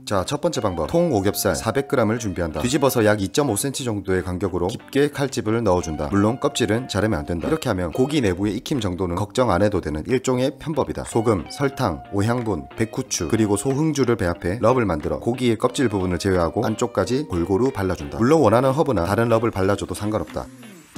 자, 첫 번째 방법. 통 오겹살 400g을 준비한다. 뒤집어서 약 2.5cm 정도의 간격으로 깊게 칼집을 넣어준다. 물론 껍질은 자르면 안 된다. 이렇게 하면 고기 내부의 익힘 정도는 걱정 안 해도 되는 일종의 편법이다. 소금, 설탕, 오향분, 백후추, 그리고 소흥주를 배합해 럽을 만들어 고기의 껍질 부분을 제외하고 안쪽까지 골고루 발라준다. 물론 원하는 허브나 다른 럽을 발라줘도 상관없다.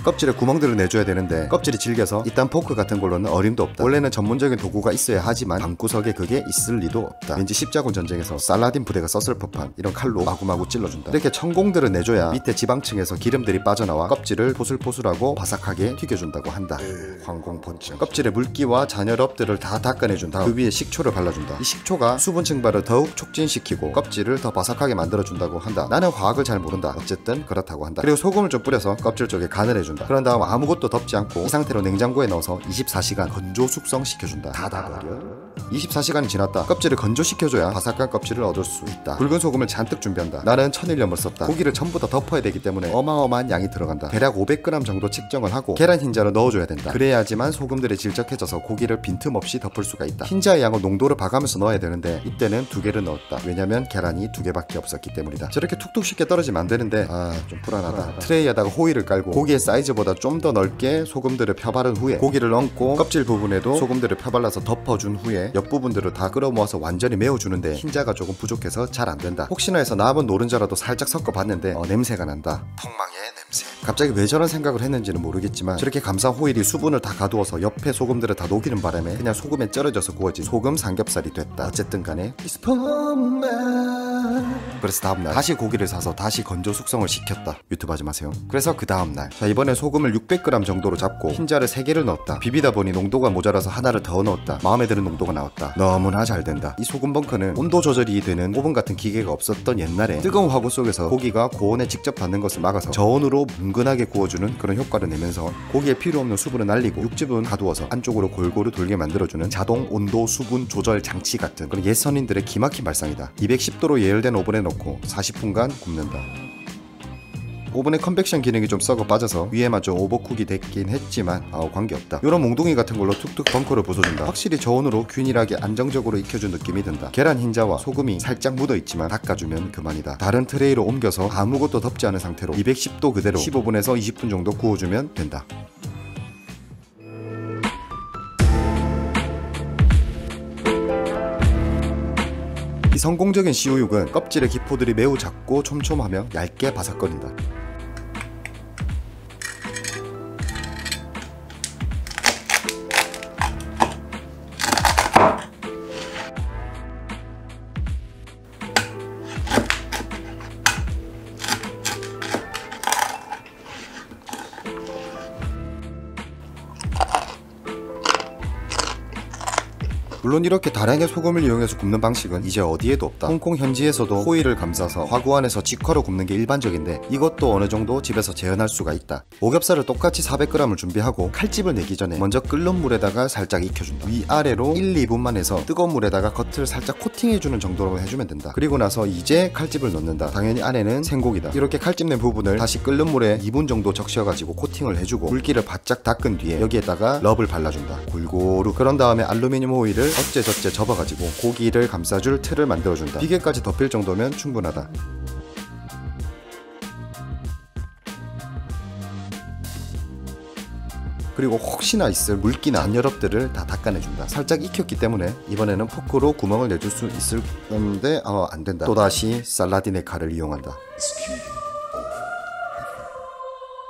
껍질에 구멍들을 내줘야 되는데 껍질이 질겨서 이딴 포크 같은 걸로는 어림도 없다. 원래는 전문적인 도구가 있어야 하지만 방구석에 그게 있을 리도 없다. 왠지 십자군 전쟁에서 살라딘 부대가 썼을 법한 이런 칼로 마구마구 찔러준다. 이렇게 천공들을 내줘야 밑에 지방층에서 기름들이 빠져나와 껍질을 포슬포슬하고 바삭하게 튀겨준다고 한다. 황공펀치. 껍질의 물기와 잔여럽들을 다 닦아내준 다음 그 위에 식초를 발라준다. 이 식초가 수분 증발을 더욱 촉진시키고 껍질을 더 바삭하게 만들어준다고 한다. 나는 과학을 잘 모른다. 어쨌든 그렇다고 한다. 그리고 소금을 좀 뿌려서 껍질 쪽에 간을 해준다. 그런 다음 아무것도 덮지 않고 이 상태로 냉장고에 넣어서 24시간 건조 숙성시켜준다. 닫아버려. 24시간이 지났다. 껍질을 건조시켜줘야 바삭한 껍질을 얻을 수 있다. 굵은 소금을 잔뜩 준비한다. 나는 천일염을 썼다. 고기를 전부 다 덮어야 되기 때문에 어마어마한 양이 들어간다. 대략 500g 정도 측정을 하고 계란 흰자를 넣어줘야 된다. 그래야지만 소금들이 질적해져서 고기를 빈틈없이 덮을 수가 있다. 흰자의 양은 농도를 봐가면서 넣어야 되는데 이때는 2개를 넣었다. 왜냐면 계란이 2개밖에 없었기 때문이다. 저렇게 툭툭 쉽게 떨어지면 안 되는데 좀 불안하다. 트레이에다가 호일을 깔고 고기의 사이즈보다 좀 더 넓게 소금들을 펴바른 후에 고기를 얹고 껍질 부분에도 소금들을 펴발라서 덮어준 후에 옆부분들을 다 끌어모아서 완전히 메워주는데 흰자가 조금 부족해서 잘 안된다. 혹시나 해서 남은 노른자라도 살짝 섞어봤는데 냄새가 난다. 폭망의 냄새. 갑자기 왜 저런 생각을 했는지는 모르겠지만 저렇게 감싸 호일이 수분을 다 가두어서 옆에 소금들을 다 녹이는 바람에 그냥 소금에 쩔어져서 구워진 소금 삼겹살이 됐다. 어쨌든 간에 그래서 다음날 다시 고기를 사서 다시 건조 숙성을 시켰다. 유튜브 하지 마세요. 그래서 그 다음날 자, 이번에 소금을 600g 정도로 잡고 흰자를 3개를 넣었다. 비비다 보니 농도가 모자라서 하나를 더 넣었다. 마음에 드는 농도가 나왔다. 너무나 잘 된다. 이 소금 벙커는 온도 조절이 되는 오븐 같은 기계가 없었던 옛날에 뜨거운 화구 속에서 고기가 고온에 직접 닿는 것을 막아서 저온으로 뭉근하게 구워주는 그런 효과를 내면서 고기에 필요 없는 수분을 날리고 육즙은 가두어서 안쪽으로 골고루 돌게 만들어주는 자동 온도 수분 조절 장치 같은 그런 옛 선인들의 기막힌 발상이다. 210도로 예열된 오븐에 넣고 40분간 굽는다. 오븐의 컨벡션 기능이 좀 썩어 빠져서 위에만 좀 오버쿡이 됐긴 했지만 관계없다. 요런 몽둥이 같은 걸로 툭툭 벙커를 부숴준다. 확실히 저온으로 균일하게 안정적으로 익혀준 느낌이 든다. 계란 흰자와 소금이 살짝 묻어있지만 닦아주면 그만이다. 다른 트레이로 옮겨서 아무것도 덮지 않은 상태로 210도 그대로 15분에서 20분 정도 구워주면 된다. 이 성공적인 씨우육은 껍질의 기포들이 매우 작고 촘촘하며 얇게 바삭거린다. 물론 이렇게 다량의 소금을 이용해서 굽는 방식은 이제 어디에도 없다. 홍콩 현지에서도 호일을 감싸서 화구 안에서 직화로 굽는 게 일반적인데 이것도 어느 정도 집에서 재현할 수가 있다. 오겹살을 똑같이 400g을 준비하고 칼집을 내기 전에 먼저 끓는 물에다가 살짝 익혀준다. 위아래로 1, 2분만 해서 뜨거운 물에다가 겉을 살짝 코팅해주는 정도로 해주면 된다. 그리고 나서 이제 칼집을 넣는다. 당연히 안에는 생고기다. 이렇게 칼집 낸 부분을 다시 끓는 물에 2분 정도 적셔가지고 코팅을 해주고 물기를 바짝 닦은 뒤에 여기에다가 럽을 발라준다. 골고루. 그런 다음에 알루미늄 호일을 어째저째 접어가지고 고기를 감싸줄 틀을 만들어준다. 비계까지 덮일 정도면 충분하다. 그리고 혹시나 있을 물기나 잔여럽들을 다 닦아내준다. 살짝 익혔기 때문에 이번에는 포크로 구멍을 내줄 수 있을 건데 안된다. 또다시 살라딘의 칼을 이용한다.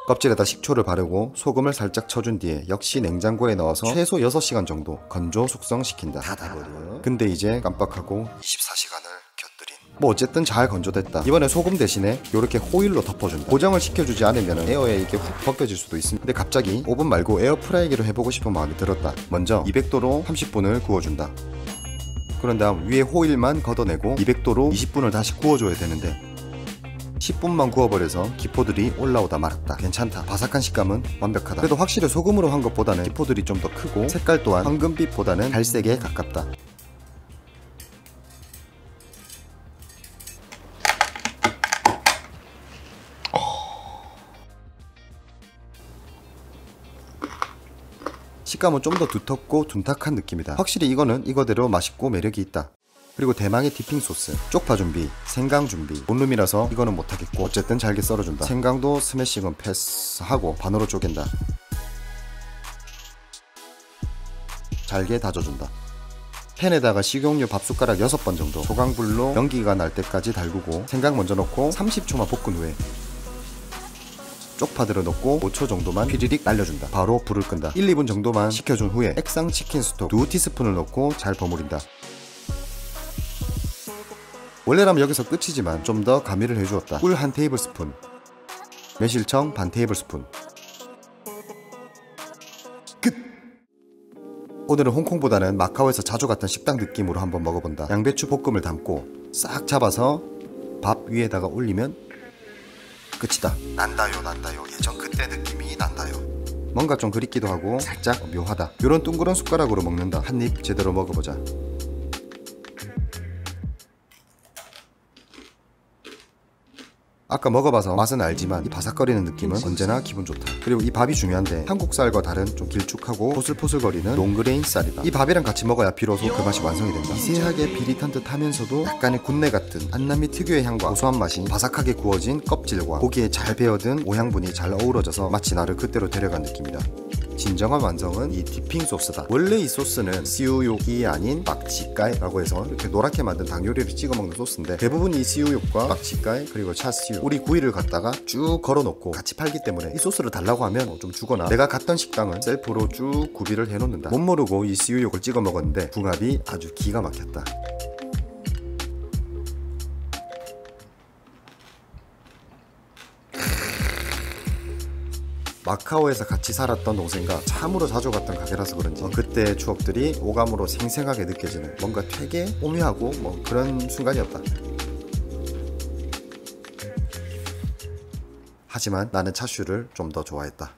껍질에다 식초를 바르고 소금을 살짝 쳐준 뒤에 역시 냉장고에 넣어서 최소 6시간 정도 건조 숙성시킨다. 닫아버려. 근데 이제 깜빡하고 24시간을 곁들인. 어쨌든 잘 건조됐다. 이번에 소금 대신에 이렇게 호일로 덮어준다. 고정을 시켜주지 않으면 에어에 이게 훅 벗겨질 수도 있습니다. 근데 갑자기 오븐 말고 에어프라이기로 해보고 싶은 마음이 들었다. 먼저 200도로 30분을 구워준다. 그런 다음 위에 호일만 걷어내고 200도로 20분을 다시 구워줘야 되는데 10분만 구워버려서 기포들이 올라오다 말았다. 괜찮다. 바삭한 식감은 완벽하다. 그래도 확실히 소금으로 한 것보다는 기포들이 좀 더 크고 색깔 또한 황금빛보다는 갈색에 가깝다. 식감은 좀 더 두텁고 둔탁한 느낌이다. 확실히 이거는 이거대로 맛있고 매력이 있다. 그리고 대망의 디핑 소스, 쪽파 준비, 생강 준비. 본룸이라서 이거는 못하겠고 어쨌든 잘게 썰어준다. 생강도 스매싱은 패스하고 반으로 쪼갠다. 잘게 다져준다. 팬에다가 식용유 밥숟가락 6번 정도 소강불로 연기가 날 때까지 달구고 생강 먼저 넣고 30초만 볶은 후에 쪽파들을 넣고 5초 정도만 피리릭 날려준다. 바로 불을 끈다. 1, 2분 정도만 식혀준 후에 액상 치킨 스톡 2티스푼을 넣고 잘 버무린다. 원래라면 여기서 끝이지만 좀 더 가미를 해주었다. 꿀 1테이블스푼, 매실청 반 테이블스푼. 끝! 오늘은 홍콩보다는 마카오에서 자주 갔던 식당 느낌으로 한번 먹어본다. 양배추 볶음을 담고 싹 잡아서 밥 위에다가 올리면 끝이다. 난다요. 예전 그때 느낌이 난다요. 뭔가 좀 그립기도 하고 살짝 묘하다. 요런 둥그런 숟가락으로 먹는다. 한 입 제대로 먹어보자. 아까 먹어봐서 맛은 알지만 이 바삭거리는 느낌은 언제나 기분 좋다. 그리고 이 밥이 중요한데 한국 쌀과 다른 좀 길쭉하고 포슬포슬거리는 롱그레인 쌀이다. 이 밥이랑 같이 먹어야 비로소 그 맛이 완성이 된다. 미세하게 비릿한 듯 하면서도 약간의 군내 같은 안남미 특유의 향과 고소한 맛이 바삭하게 구워진 껍질과 고기에 잘 배어든 오향분이 잘 어우러져서 마치 나를 그때로 데려간 느낌이다. 진정한 완성은 이 디핑 소스다. 원래 이 소스는 씨우욕이 아닌 막치까이라고 해서 이렇게 노랗게 만든 닭 요리를 찍어 먹는 소스인데 대부분 이 씨우욕과 막치까이 그리고 차씨우 우리 구이를 갖다가 쭉 걸어놓고 같이 팔기 때문에 이 소스를 달라고 하면 좀 주거나 내가 갔던 식당은 셀프로 쭉 구비를 해놓는다. 못 모르고 이 씨우욕을 찍어 먹었는데 궁합이 아주 기가 막혔다. 마카오에서 같이 살았던 동생과 참으로 자주 갔던 가게라서 그런지 그때의 추억들이 오감으로 생생하게 느껴지는 뭔가 되게 오묘하고 그런 순간이었다. 하지만 나는 차슈를 좀 더 좋아했다.